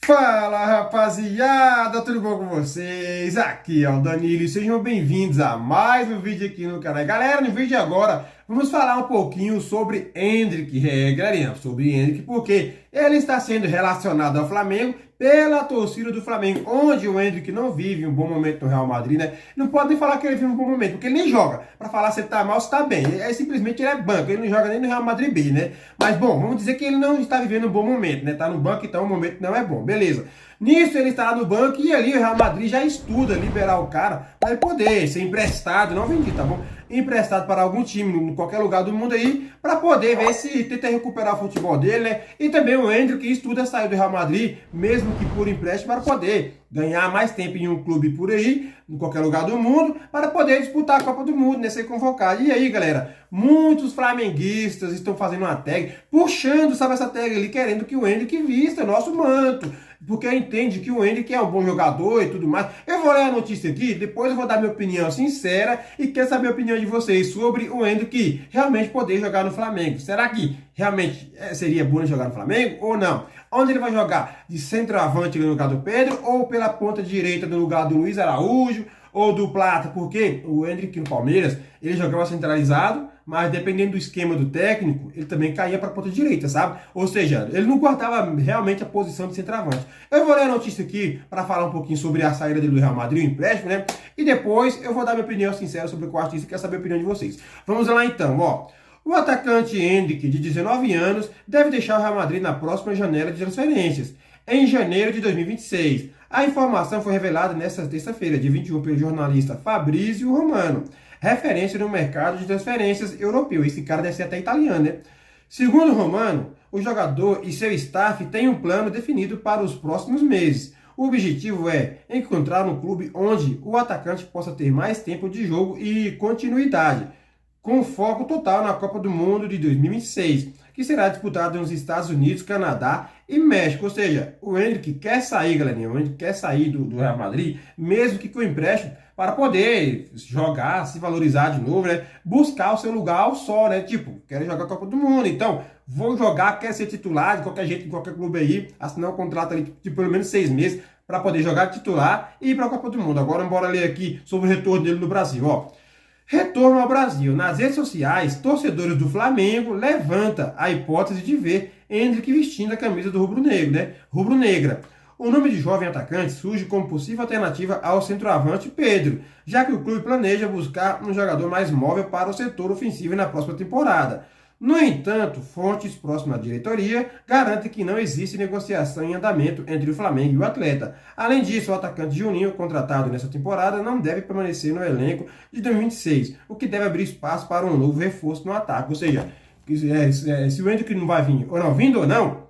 Fala rapaziada, tudo bom com vocês? Aqui é o Danilo e sejam bem-vindos a mais um vídeo aqui no canal. Galera, no vídeo de agora vamos falar um pouquinho sobre Endrick, galerinha, sobre Endrick, porque ele está sendo relacionado ao Flamengo pela torcida do Flamengo, onde o Endrick não vive um bom momento no Real Madrid, né? Não pode nem falar que ele vive um bom momento, porque ele nem joga para falar se ele tá mal, se tá bem. Simplesmente ele é banco, ele não joga nem no Real Madrid B, né? Mas bom, vamos dizer que ele não está vivendo um bom momento, né? Tá no banco, então o momento não é bom, beleza. Nisso ele está lá no banco e ali o Real Madrid já estuda liberar o cara para ele poder ser emprestado, não vendido, tá bom? Emprestado para algum time em qualquer lugar do mundo aí, para poder ver se tenta recuperar o futebol dele, né? E também o Endrick que estuda sair do Real Madrid, mesmo que por empréstimo, para poder ganhar mais tempo em um clube por aí, em qualquer lugar do mundo, para poder disputar a Copa do Mundo, né? Ser convocado. E aí, galera, muitos flamenguistas estão fazendo uma tag, puxando, sabe, essa tag ali, querendo que o Endrick vista nosso manto, porque entende que o Endrick é um bom jogador e tudo mais. Eu vou ler a notícia aqui, depois eu vou dar minha opinião sincera e quero saber a opinião de vocês sobre o Endrick realmente poder jogar no Flamengo. Será que realmente seria bom jogar no Flamengo ou não? Onde ele vai jogar? De centroavante no lugar do Pedro ou pela ponta direita no lugar do Luiz Araújo ou do Plata? Porque o Endrick no Palmeiras, ele jogava centralizado, mas dependendo do esquema do técnico, ele também caía para a ponta direita, sabe? Ou seja, ele não guardava realmente a posição de centroavante. Eu vou ler a notícia aqui para falar um pouquinho sobre a saída dele do Real Madrid, o empréstimo, né? E depois eu vou dar minha opinião sincera sobre o que eu acho disso e quero saber a opinião de vocês. Vamos lá então, ó. O atacante Endrick, de 19 anos, deve deixar o Real Madrid na próxima janela de transferências, em janeiro de 2026. A informação foi revelada nesta terça-feira, dia 21, pelo jornalista Fabrício Romano, referência no mercado de transferências europeu. Esse cara deve ser até italiano, né? Segundo Romano, o jogador e seu staff têm um plano definido para os próximos meses. O objetivo é encontrar um clube onde o atacante possa ter mais tempo de jogo e continuidade, com foco total na Copa do Mundo de 2026, que será disputada nos Estados Unidos, Canadá e México. Ou seja, o Endrick quer sair, galerinha, o Endrick quer sair do Real Madrid, mesmo que com empréstimo, para poder jogar, se valorizar de novo, né? Buscar o seu lugar ao sol, né? Tipo, quero jogar a Copa do Mundo, então vou jogar, quero ser titular de qualquer jeito, em qualquer clube aí, assinar um contrato ali de pelo menos 6 meses, para poder jogar titular e ir para a Copa do Mundo. Agora, bora ler aqui sobre o retorno dele no Brasil, ó. Retorno ao Brasil. Nas redes sociais, torcedores do Flamengo levantam a hipótese de ver Endrick vestindo a camisa do rubro-negro, né? Rubro-negra. O nome de jovem atacante surge como possível alternativa ao centroavante Pedro, já que o clube planeja buscar um jogador mais móvel para o setor ofensivo na próxima temporada. No entanto, fontes próximas à diretoria garantem que não existe negociação em andamento entre o Flamengo e o atleta. Além disso, o atacante Juninho, contratado nessa temporada, não deve permanecer no elenco de 2026, o que deve abrir espaço para um novo reforço no ataque. Ou seja, se o Endrick não vai vir, ou não, vindo ou não,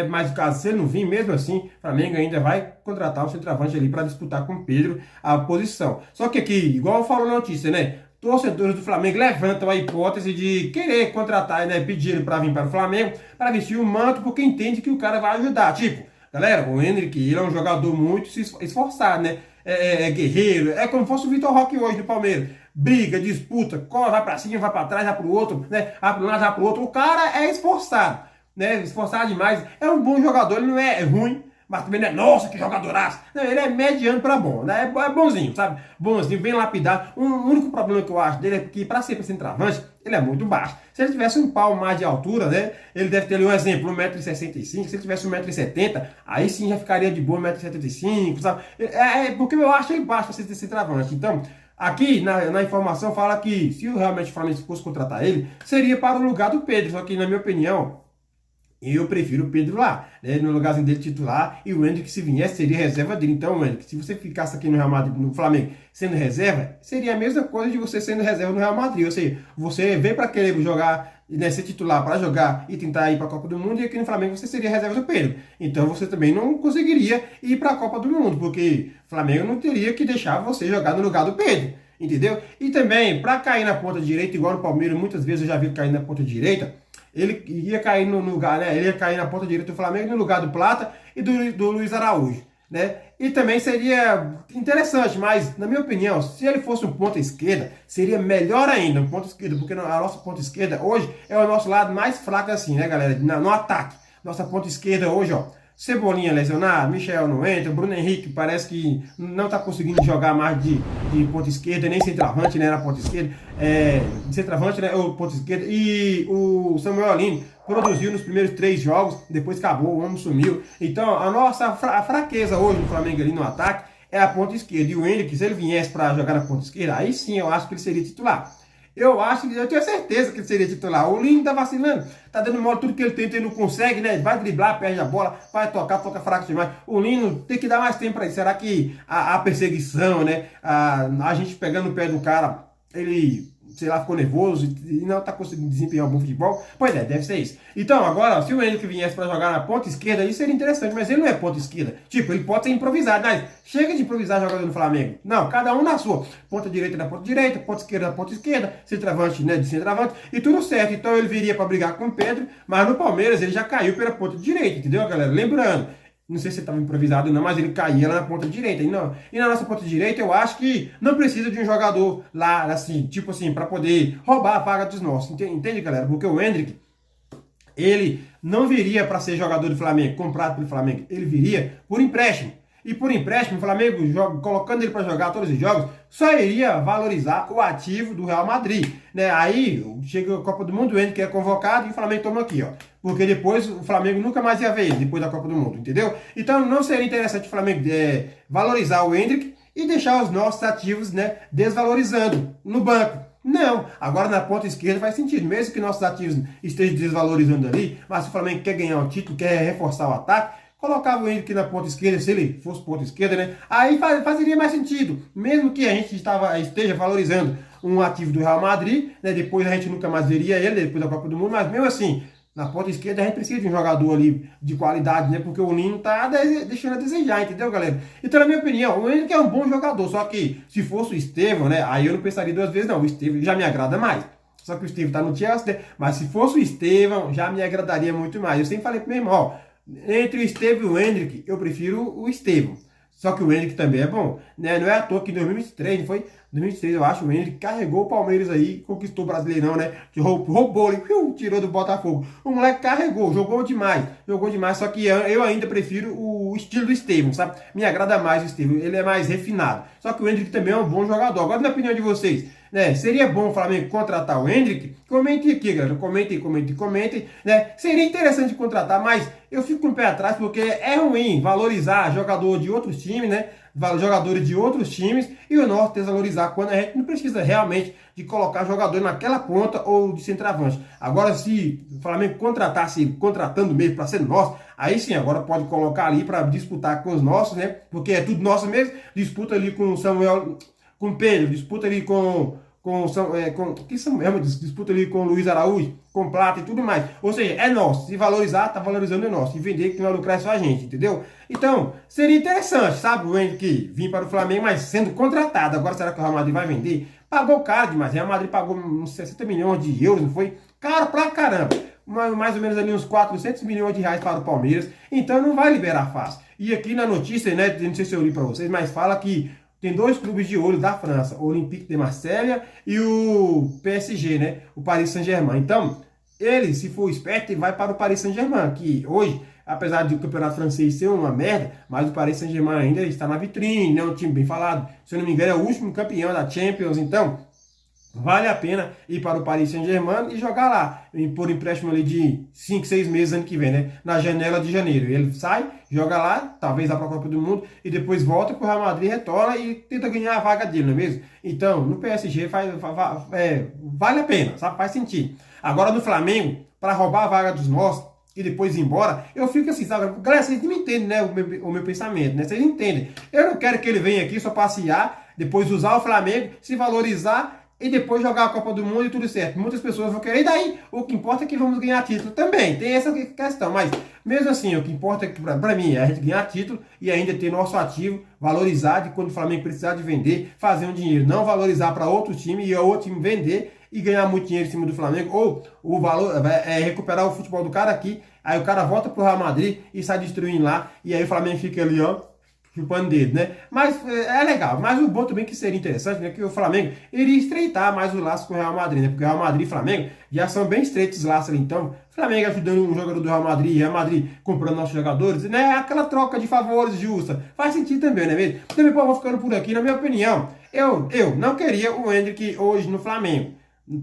mas no caso, se ele não vir, mesmo assim, o Flamengo ainda vai contratar o centroavante ali para disputar com o Pedro a posição. Só que aqui, igual eu falo na notícia, né? Torcedores do Flamengo levantam a hipótese de querer contratar, né, pedir ele para vir para o Flamengo, para vestir o manto, porque entende que o cara vai ajudar. Tipo, galera, o Endrick, ele é um jogador muito esforçado, né? É guerreiro, é como se fosse o Vitor Roque hoje do Palmeiras. Briga, disputa, corre, vai para cima, vai para trás, vai para o outro, né? Vai para um lado, vai para o outro. O cara é esforçado, né? Esforçado demais. É um bom jogador, ele não é ruim, mas também não é, nossa, que jogadoraço. Não, ele é mediano para bom, né? É bonzinho, sabe? Bonzinho, bem lapidado. O único problema que eu acho dele é que, para ser centroavante, ele é muito baixo. Se ele tivesse um palmo mais de altura, né? Ele deve ter ali um exemplo, 1,65 m. Se ele tivesse 1,70 m, aí sim já ficaria de boa, 1,75 m, sabe? Porque eu acho ele baixo para ser centroavante. Então, aqui na informação fala que se realmente o Flamengo fosse contratar ele, seria para o lugar do Pedro. Só que, na minha opinião, eu prefiro o Pedro lá, né, no lugarzinho dele titular, e o Endrick, se viesse, seria reserva dele. Então, Endrick, se você ficasse aqui no Real Madrid, no Flamengo, sendo reserva, seria a mesma coisa de você sendo reserva no Real Madrid. Ou seja, você veio para querer jogar, né, ser titular para jogar e tentar ir para a Copa do Mundo, e aqui no Flamengo você seria reserva do Pedro. Então você também não conseguiria ir para a Copa do Mundo, porque o Flamengo não teria que deixar você jogar no lugar do Pedro. Entendeu? E também, para cair na ponta direita, igual no Palmeiras, muitas vezes eu já vi cair na ponta direita, ele ia cair no lugar, né? Ele ia cair na ponta direita do Flamengo no lugar do Plata e do Luiz Araújo, né? E também seria interessante, mas na minha opinião, se ele fosse um ponta esquerda, seria melhor ainda um ponta esquerda, porque a nossa ponta esquerda hoje é o nosso lado mais fraco assim, né, galera? No ataque. Nossa ponta esquerda hoje, ó, Cebolinha lesionado, Michel não entra, Bruno Henrique parece que não está conseguindo jogar mais de ponta esquerda, nem centroavante, né, na ponta esquerda, de centroavante, né, ou ponta esquerda, e o Samuel Aline produziu nos primeiros 3 jogos, depois acabou, o homem sumiu. Então a nossa fraqueza hoje no Flamengo ali no ataque é a ponta esquerda, e o Henrique, se ele viesse para jogar na ponta esquerda, aí sim eu acho que ele seria titular. Eu tenho certeza que ele seria titular. O Lino tá vacilando, tá dando mole tudo que ele tenta e não consegue, né? Vai driblar, perde a bola, vai tocar, toca fraco demais. O Lino tem que dar mais tempo para ele. Será que a perseguição, né? A gente pegando o pé do cara, ele, sei lá, ficou nervoso e não tá conseguindo desempenhar um bom futebol? Pois é, deve ser isso. Então, agora, se o Henrique viesse para jogar na ponta esquerda, isso seria interessante, mas ele não é ponta esquerda. Tipo, ele pode ser improvisado, mas chega de improvisar jogador no Flamengo. Não, cada um na sua. Ponta direita na ponta direita, ponta esquerda na ponta esquerda, centroavante, né, de centroavante, e tudo certo. Então ele viria para brigar com o Pedro, mas no Palmeiras ele já caiu pela ponta direita, entendeu, galera? Lembrando, não sei se estava improvisado ou não, mas ele caía lá na ponta direita. E na nossa ponta direita, eu acho que não precisa de um jogador lá, assim, tipo assim, para poder roubar a vaga dos nossos. Entende, galera? Porque o Endrick, ele não viria para ser jogador do Flamengo, comprado pelo Flamengo. Ele viria por empréstimo. E por empréstimo, o Flamengo, colocando ele para jogar todos os jogos, só iria valorizar o ativo do Real Madrid. Né? Aí chega a Copa do Mundo, o Endrick é convocado e o Flamengo toma aqui, ó. Porque depois o Flamengo nunca mais ia ver ele, depois da Copa do Mundo, entendeu? Então não seria interessante o Flamengo valorizar o Endrick e deixar os nossos ativos, né, desvalorizando no banco. Não, agora na ponta esquerda faz sentido, mesmo que nossos ativos estejam desvalorizando ali, mas se o Flamengo quer ganhar um título, quer reforçar o ataque, colocava o Henrique na ponta esquerda, se ele fosse ponta esquerda, né? Aí fazeria mais sentido, mesmo que a gente esteja valorizando um ativo do Real Madrid, né? Depois a gente nunca mais veria ele, depois da Copa do Mundo, mas mesmo assim, na ponta esquerda a gente precisa de um jogador ali de qualidade, né? Porque o Lino tá deixando a desejar, entendeu, galera? Então, na minha opinião, o Henrique é um bom jogador, só que se fosse o Estevão, né? Aí eu não pensaria 2 vezes, não. O Estevão já me agrada mais. Só que o Estevão tá no Chelsea, né? Mas se fosse o Estevão, já me agradaria muito mais. Eu sempre falei pro meu irmão, ó, entre o Estevão e o Endrick, eu prefiro o Estevão. Só que o Endrick também é bom, né? Não é à toa que em 2023, não foi? 2023, eu acho, o Endrick carregou o Palmeiras aí, conquistou o Brasileirão, né? Que roubou ele, tirou do Botafogo. O moleque carregou, jogou demais, só que eu ainda prefiro o estilo do Estevão, sabe? Me agrada mais o Estevão, ele é mais refinado. Só que o Endrick também é um bom jogador. Agora, na opinião de vocês, né? Seria bom o Flamengo contratar o Endrick? Comentem aqui, galera. Comentem, né? Seria interessante contratar, mas eu fico com o pé atrás porque é ruim valorizar jogador de outros times, né? Jogadores de outros times e o nosso desvalorizar quando a gente não precisa realmente de colocar jogador naquela ponta ou de centroavante. Agora, se o Flamengo contratasse, contratando mesmo para ser nosso, aí sim, agora pode colocar ali para disputar com os nossos, né? Porque é tudo nosso mesmo. Disputa ali com o Samuel, com o Pedro, disputa ali disputa ali com o Luiz Araújo, com Plata e tudo mais. Ou seja, é nosso. Se valorizar, tá valorizando é nosso. E vender, que não vai lucrar é só a gente, entendeu? Então, seria interessante, sabe, o Henrique vir para o Flamengo, mas sendo contratado. Agora, será que o Real Madrid vai vender? Pagou caro demais. O Real Madrid pagou uns 60 milhões de euros, não foi? Caro pra caramba. Mais ou menos ali uns 400 milhões de reais para o Palmeiras. Então, não vai liberar fácil. E aqui na notícia, né, não sei se eu li para vocês, mas fala que tem 2 clubes de olho da França, o Olympique de Marselha e o PSG, né? O Paris Saint-Germain. Então, ele, se for esperto, ele vai para o Paris Saint-Germain, que hoje, apesar do campeonato francês ser uma merda, mas o Paris Saint-Germain ainda está na vitrine, né? Um time bem falado. Se eu não me engano, é o último campeão da Champions. Então, vale a pena ir para o Paris Saint-Germain e jogar lá, por empréstimo ali de 5, 6 meses ano que vem, né? Na janela de janeiro. Ele sai, joga lá, talvez lá para a Copa do Mundo, e depois volta para o Real Madrid, retorna e tenta ganhar a vaga dele, não é mesmo? Então, no PSG vale a pena, sabe? Faz sentido. Agora no Flamengo, para roubar a vaga dos nossos e depois ir embora, eu fico assim, sabe? Galera, vocês não entendem, né, o meu pensamento, né? Vocês entendem. Eu não quero que ele venha aqui só passear, depois usar o Flamengo, se valorizar e depois jogar a Copa do Mundo e tudo certo. Muitas pessoas vão querer, e daí? O que importa é que vamos ganhar título também, tem essa questão, mas mesmo assim, o que importa é que para mim é a gente ganhar título e ainda ter nosso ativo, valorizar de quando o Flamengo precisar de vender, fazer um dinheiro, não valorizar para outro time e o outro time vender e ganhar muito dinheiro em cima do Flamengo, ou o valor é recuperar o futebol do cara aqui, aí o cara volta pro Real Madrid e sai destruindo lá, e aí o Flamengo fica ali, ó, chupando dedo, né? Mas é legal. Mas o bom também que seria interessante, né? Que o Flamengo iria estreitar mais o laço com o Real Madrid, né? Porque o Real Madrid e Flamengo já são bem estreitos os laços ali. Então, Flamengo ajudando um jogador do Real Madrid, Real Madrid comprando nossos jogadores, né? Aquela troca de favores justa. Faz sentido também, né mesmo? Também, pô, vou ficando por aqui, na minha opinião. Eu não queria o Endrick hoje no Flamengo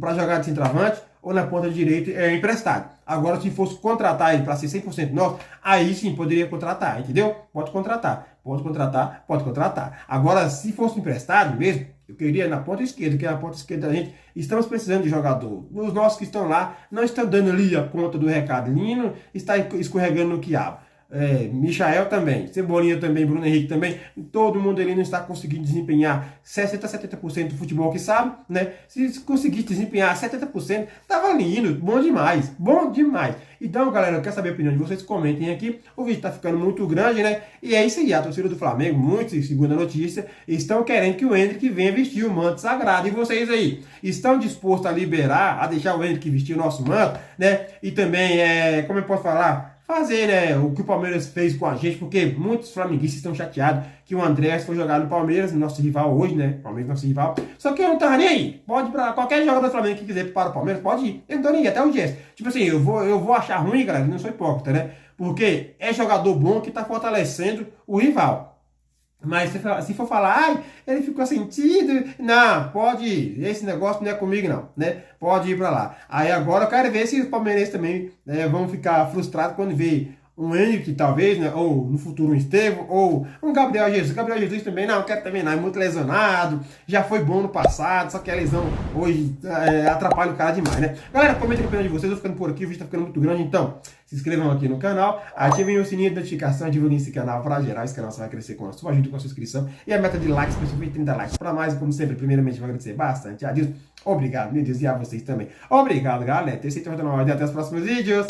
para jogar de centroavante ou na ponta direita emprestado. Agora, se fosse contratar ele para ser 100% nosso, aí sim poderia contratar, entendeu? Pode contratar, pode contratar, pode contratar. Agora, se fosse emprestado mesmo, eu queria na ponta esquerda, que é a ponta esquerda da gente. Estamos precisando de jogador. Os nossos que estão lá não estão dando ali a conta do recado. Lino está escorregando no quiabo. Michael também, Cebolinha também, Bruno Henrique também, todo mundo ali não está conseguindo desempenhar 60%, 70% do futebol que sabe, né? Se conseguisse desempenhar 70%, tava lindo, bom demais, bom demais. Então, galera, eu quero saber a opinião de vocês, comentem aqui, o vídeo tá ficando muito grande, né? E é isso aí, a torcida do Flamengo, muitos, segundo a notícia, estão querendo que o Endrick venha vestir o manto sagrado, e vocês aí, estão dispostos a liberar, a deixar o Endrick vestir o nosso manto, né? E também, como eu posso falar? Fazer, né, o que o Palmeiras fez com a gente, porque muitos flamenguistas estão chateados que o Andrés foi jogar no Palmeiras, nosso rival hoje, né, Palmeiras nosso rival, só que eu não tava nem aí, pode ir pra qualquer jogador do Flamengo que quiser para o Palmeiras, pode ir, eu não tô nem aí, até o Gerson, tipo assim, eu vou achar ruim, galera, eu não sou hipócrita, né, porque é jogador bom que tá fortalecendo o rival. Mas se for falar, ai, ele ficou sentido, não, pode ir, esse negócio não é comigo não, né, pode ir pra lá. Aí agora eu quero ver se os palmeirenses também vão ficar frustrados quando vê um Henrique talvez, né, ou no futuro um Estevão, ou um Gabriel Jesus. Gabriel Jesus também não, quero também não, é muito lesionado, já foi bom no passado, só que a lesão hoje atrapalha o cara demais, né. Galera, comentem a opinião de vocês, eu ficando por aqui, o vídeo tá ficando muito grande, então se inscrevam aqui no canal, ativem o sininho de notificação, divulguem esse canal para geral, esse canal só vai crescer com a sua ajuda, com a sua inscrição, e a meta de likes, para subir 30 likes para mais, e como sempre, primeiramente, vou agradecer bastante a Deus, obrigado, meu Deus, e a vocês também. Obrigado, galera, esse é o canal, até os próximos vídeos.